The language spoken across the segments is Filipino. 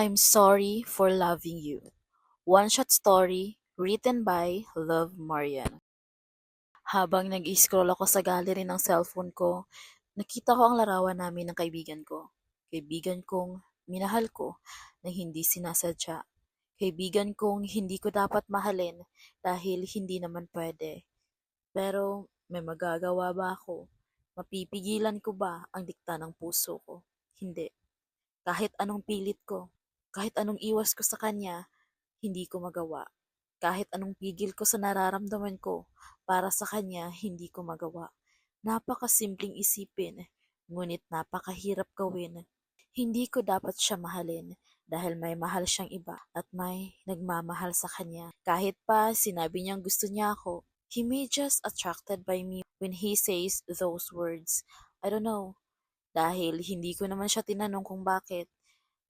I'm sorry for loving you. One-shot story written by Love Marian. Habang nag-scroll ako sa gallery ng cellphone ko, nakita ko ang larawan namin ng kaibigan ko. Kaibigan kong minahal ko na hindi sinasadya. Kaibigan kong hindi ko dapat mahalin dahil hindi naman pwede. Pero may magagawa ba ako? Mapipigilan ko ba ang dikta ng puso ko? Hindi. Kahit anong pilit ko, kahit anong iwas ko sa kanya, hindi ko magawa. Kahit anong pigil ko sa nararamdaman ko para sa kanya, hindi ko magawa. Napakasimpleng isipin, ngunit napakahirap gawin. Hindi ko dapat siya mahalin dahil may mahal siyang iba at may nagmamahal sa kanya. Kahit pa sinabi niyang gusto niya ako, he may just attracted by me when he says those words. I don't know. Dahil hindi ko naman siya tinanong kung bakit,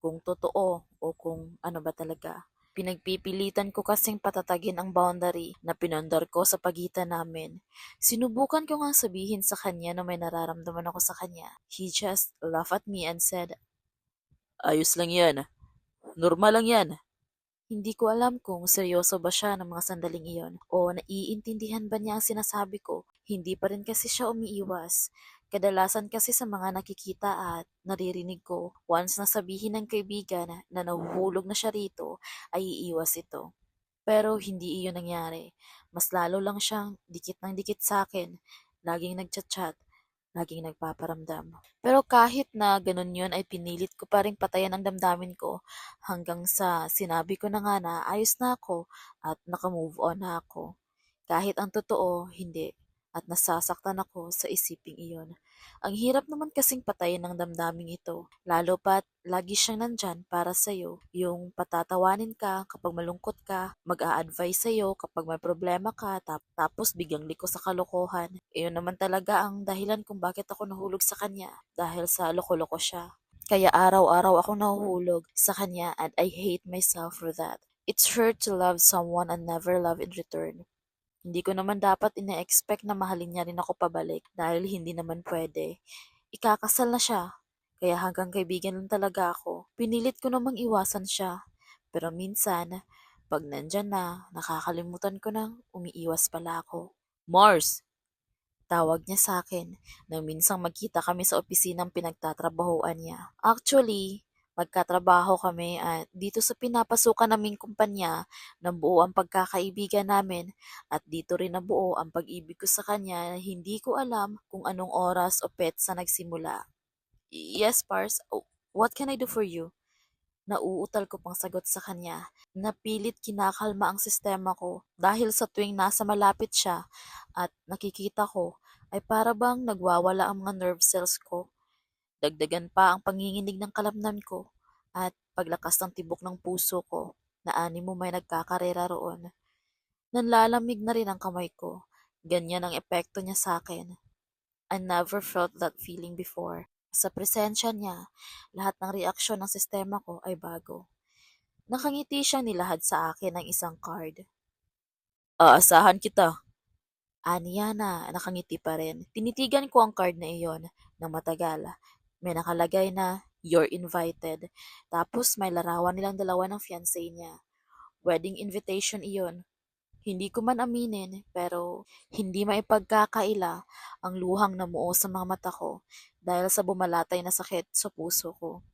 kung totoo o kung ano ba talaga. Pinagpipilitan ko kasing patatagin ang boundary na pinondar ko sa pagitan namin. Sinubukan ko ngang sabihin sa kanya na may nararamdaman ako sa kanya. He just laughed at me and said, "Ayos lang yan. Normal lang yan." Hindi ko alam kung seryoso ba siya ng mga sandaling iyon o naiintindihan ba niya ang sinasabi ko. Hindi pa rin kasi siya umiiwas. Kadalasan kasi sa mga nakikita at naririnig ko, once na sabihin ng kaibigan na nahuhulog na siya rito, ay iiwas ito. Pero hindi iyon nangyari. Mas lalo lang siyang dikit ng dikit sa akin. Laging nagchat-chat, laging nagpaparamdam. Pero kahit na ganun yun ay pinilit ko pa rin patayan ang damdamin ko hanggang sa sinabi ko na nga na ayos na ako at nakamove on na ako. Kahit ang totoo, hindi. At nasasaktan ako sa isiping iyon. Ang hirap naman kasing patayin ng damdaming ito, lalo pat lagi siyang nandyan para sa'yo. Yung patatawanin ka kapag malungkot ka, mag-a-advise sa'yo kapag may problema ka, tapos biglang liko sa kalokohan. Iyon naman talaga ang dahilan kung bakit ako nahulog sa kanya, dahil sa loko-loko siya. Kaya araw-araw akong nahuhulog sa kanya and I hate myself for that. It's hurt to love someone and never love in return. Hindi ko naman dapat ine-expect na mahalin niya rin ako pabalik dahil hindi naman pwede. Ikakasal na siya, kaya hanggang kaibigan lang talaga ako. Pinilit ko namang iwasan siya, pero minsan, pag nandyan na, nakakalimutan ko nang umiiwas pala ako. Mars! Tawag niya sa akin nang minsang magkita kami sa opisinang pinagtatrabahoan niya. Actually, magkatrabaho kami at dito sa pinapasukan naming kumpanya nabuo ang pagkakaibigan namin at dito rin nabuo ang pag-ibig ko sa kanya na hindi ko alam kung anong oras o petsa nagsimula. Yes, Pars. Oh, what can I do for you? Nauutal ko pang sagot sa kanya. Napilit kinakalma ang sistema ko dahil sa tuwing nasa malapit siya at nakikita ko ay para bang nagwawala ang mga nerve cells ko. Dagdagan pa ang panginginig ng kalamnan ko at paglakas ng tibok ng puso ko na animo may nagkakarera roon. Nanlalamig na rin ang kamay ko. Ganyan ang epekto niya sa akin. I never felt that feeling before. Sa presensya niya, lahat ng reaksyon ng sistema ko ay bago. Nakangiti siyang nilahad sa akin ng isang card. Aasahan kita. Aniya na, nakangiti pa rin. Tinitigan ko ang card na iyon ng matagal. May nakalagay na, "You're invited." Tapos may larawan nilang dalawa ng fiancé niya. Wedding invitation iyon. Hindi ko man aminin, pero hindi maipagkakaila ang luhang namuo sa mga mata ko dahil sa bumalatay na sakit sa puso ko.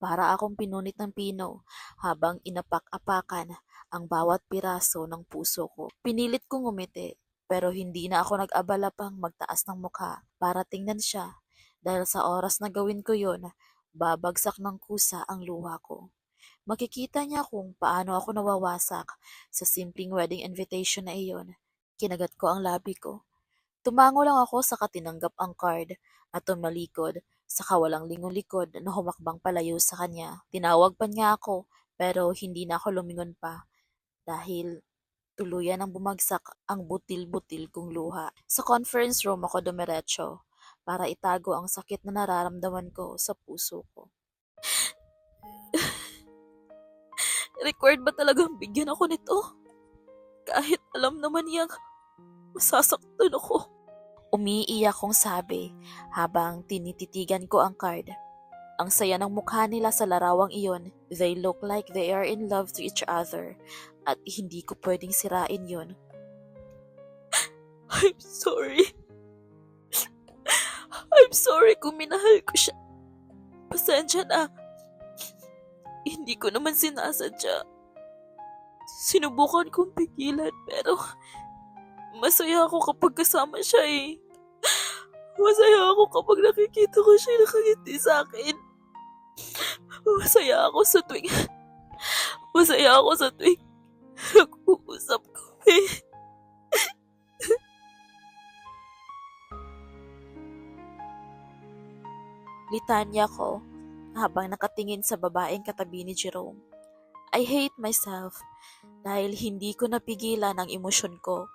Para akong pinunit ng pino habang inapak-apakan ang bawat piraso ng puso ko. Pinilit kong ngumiti, pero hindi na ako nag-abala pang magtaas ng mukha para tingnan siya dahil sa oras na gawin ko yon, babagsak ng kusa ang luha ko. Makikita niya kung paano ako nawawasak sa simpleng wedding invitation na iyon. Kinagat ko ang labi ko. Tumango lang ako sa katinanggap ang card at tumalikod sa kawalang lingon likod na humakbang palayo sa kanya. Tinawag pa niya ako pero hindi na ako lumingon pa dahil tuluyan ang bumagsak ang butil-butil kong luha. Sa conference room ako dumiretso para itago ang sakit na nararamdaman ko sa puso ko. Required ba talagang bigyan ako nito? Kahit alam naman niyang masasaktan ako. Umiiyak kong sabi habang tinititigan ko ang card. Ang saya ng mukha nila sa larawang iyon. They look like they are in love to each other. At hindi ko pwedeng sirain yun. I'm sorry. I'm sorry kung minahal ko siya. Pasensya na. Hindi ko naman sinasadya. Sinubukan kong pigilan pero masaya ako kapag kasama siya eh. Masaya ako kapag nakikita ko siya nakangiti sa akin. Masaya ako sa tuwing nag-uusap kami. Litanya ko habang nakatingin sa babaeng katabi ni Jerome. I hate myself dahil hindi ko napigilan ang emosyon ko.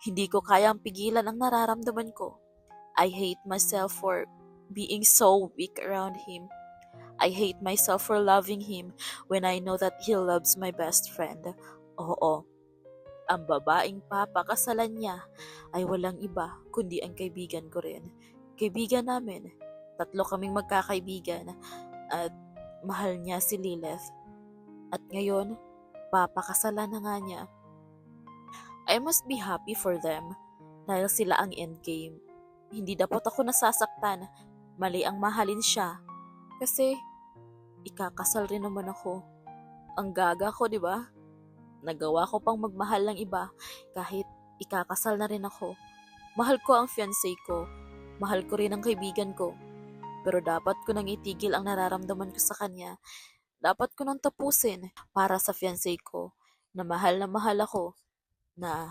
Hindi ko kayang pigilan ang nararamdaman ko. I hate myself for being so weak around him. I hate myself for loving him when I know that he loves my best friend. Oo, ang babaeng papakasalan niya ay walang iba kundi ang kaibigan ko rin. Kaibigan namin. 3 kaming magkakaibigan at mahal niya si Lilith. At ngayon, papakasalan na nga niya. I must be happy for them dahil sila ang endgame. Hindi dapat ako nasasaktan. Mali ang mahalin siya. Kasi, ikakasal rin naman ako. Ang gaga ko, di ba? Nagawa ko pang magmahal ng iba kahit ikakasal na rin ako. Mahal ko ang fiancé ko. Mahal ko rin ang kaibigan ko. Pero dapat ko nang itigil ang nararamdaman ko sa kanya. Dapat ko nang tapusin para sa fiancé ko na mahal ako, na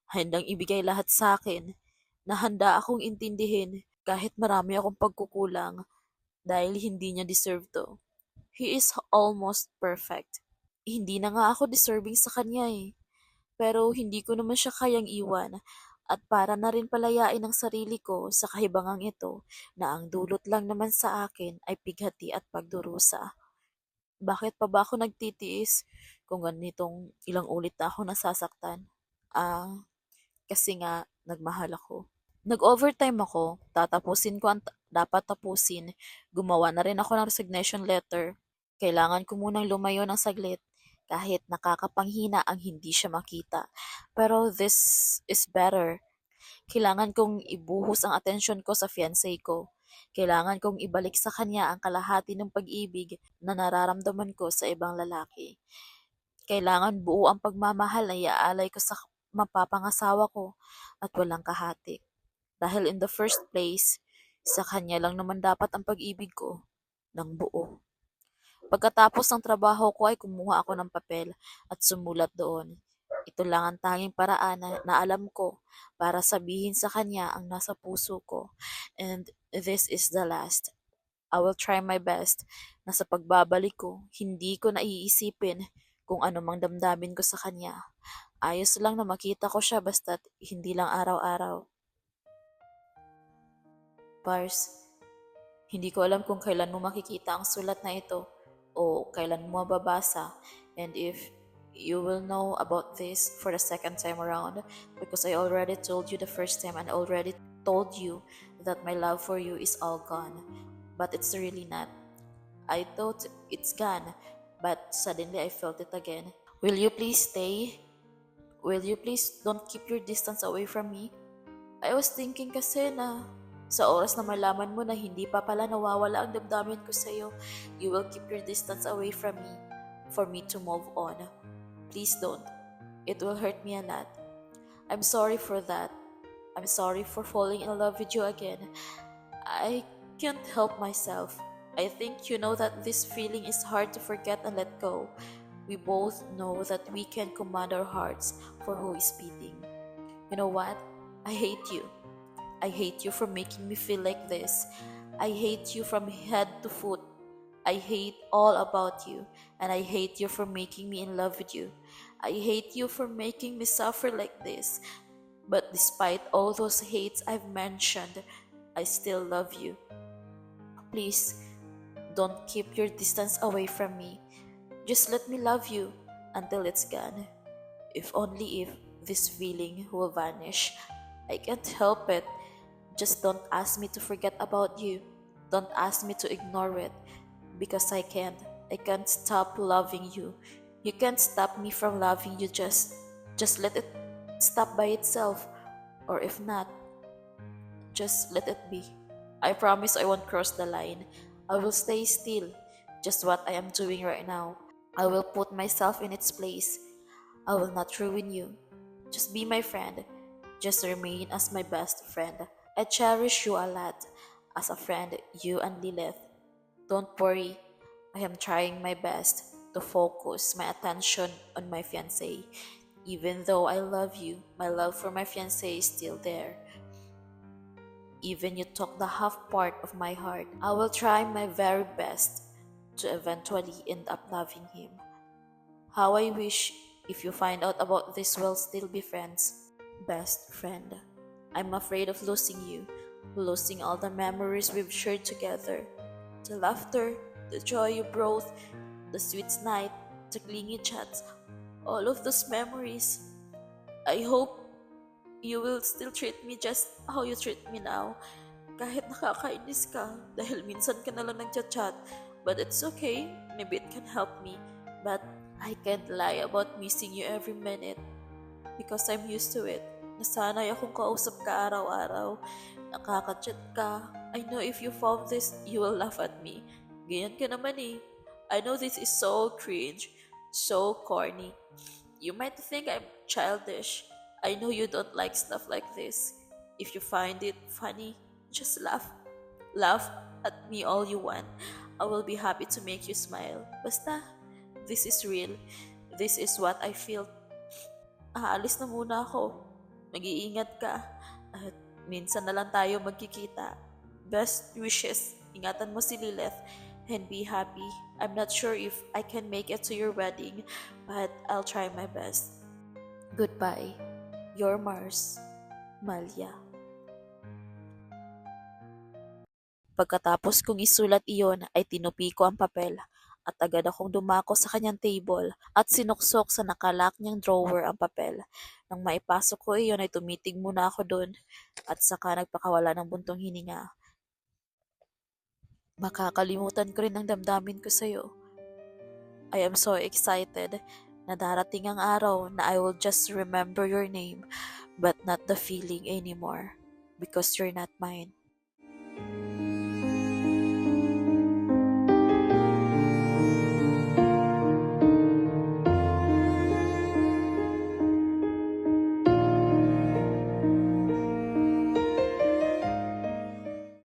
handang ibigay lahat sa akin, na handa akong intindihin kahit marami akong pagkukulang dahil hindi niya deserve to. He is almost perfect. Hindi na nga ako deserving sa kanya eh. Pero hindi ko naman siya kayang iwan at para na rin palayain ang sarili ko sa kahibangang ito na ang dulot lang naman sa akin ay pighati at pagdurusa. Bakit pa ba ako nagtitiis kung ganitong ilang ulit na ako nasasaktan? Kasi nga nagmahal ako. Nag-overtime ako, tatapusin ko ang dapat tapusin. Gumawa na rin ako ng resignation letter. Kailangan ko munang lumayo ng saglit kahit nakakapanghina ang hindi siya makita. Pero this is better. Kailangan kong ibuhos ang atensyon ko sa fiancé ko. Kailangan kong ibalik sa kanya ang kalahati ng pag-ibig na nararamdaman ko sa ibang lalaki. Kailangan buo ang pagmamahal na iaalay ko sa mapapangasawa ko at walang kahati. Dahil in the first place, sa kanya lang naman dapat ang pag-ibig ko ng buo. Pagkatapos ng trabaho ko ay kumuha ako ng papel at sumulat doon. Ito lang ang tanging paraan na alam ko para sabihin sa kanya ang nasa puso ko. And this is the last. I will try my best na sa pagbabalik ko, hindi ko naiisipin kung ano mang damdamin ko sa kanya. Ayos lang na makita ko siya basta't hindi lang araw-araw. Pars, hindi ko alam kung kailan mo makikita ang sulat na ito o kailan mo mababasa, and if you will know about this for the second time around, because I already told you the first time and I already told you that my love for you is all gone, but it's really not. I thought it's gone, but suddenly I felt it again. Will you please stay? Will you please don't keep your distance away from me? I was thinking kasi na sa oras na malaman mo na hindi pa pala nawawala ang damdamin ko sa'yo, you will keep your distance away from me for me to move on. Please don't. It will hurt me a lot. I'm sorry for that. I'm sorry for falling in love with you again. I can't help myself. I think you know that this feeling is hard to forget and let go. We both know that we can command our hearts for who is beating. You know what? I hate you. I hate you for making me feel like this. I hate you from head to foot. I hate all about you, and I hate you for making me in love with you. I hate you for making me suffer like this. But despite all those hates I've mentioned, I still love you. Please, don't keep your distance away from me. Just let me love you until it's gone. If only if this feeling will vanish. I can't help it. Just don't ask me to forget about you. Don't ask me to ignore it because I can't. I can't stop loving you. You can't stop me from loving you. Just let it stop by itself. Or if not, just let it be. I promise I won't cross the line. I will stay still, just what I am doing right now. I will put myself in its place. I will not ruin you. Just be my friend. Just remain as my best friend. I cherish you a lot. As a friend, you and Lilith. Don't worry, I am trying my best to focus my attention on my fiancé. Even though I love you, my love for my fiancé is still there. Even you took the half part of my heart, I will try my very best to eventually end up loving him. How I wish if you find out about this we'll still be friends. Best friend. I'm afraid of losing you, losing all the memories we've shared together. The laughter, the joy you brought, the sweet night, the clingy chats, all of those memories. I hope you will still treat me just how you treat me now. Kahit nakakainis ka dahil minsan ka na lang nagchat-chat. But it's okay, maybe it can help me. But I can't lie about missing you every minute because I'm used to it. Nasanay akong kausap ka araw-araw. Nakaka-chat ka. I know if you found this, you will laugh at me. Ganyan ka naman eh. I know this is so cringe, so corny. You might think I'm childish. I know you don't like stuff like this. If you find it funny, just laugh. Laugh at me all you want. I will be happy to make you smile. Basta, this is real. This is what I feel. Aalis na muna ako. Mag-iingat ka. At minsan na lang tayo magkikita. Best wishes. Ingatan mo si Lilith. And be happy. I'm not sure if I can make it to your wedding, but I'll try my best. Goodbye. Your Mars. Malia. Pagkatapos kong isulat iyon ay tinupi ko ang papel at agad akong dumako sa kanyang table at sinuksok sa nakalak niyang drawer ang papel. Nang maipasok ko iyon ay tumitig muna ako doon at saka nagpakawala ng buntong hininga. Makakalimutan ko rin ang damdamin ko sa'yo. I am so excited na darating ang araw na I will just remember your name but not the feeling anymore because you're not mine.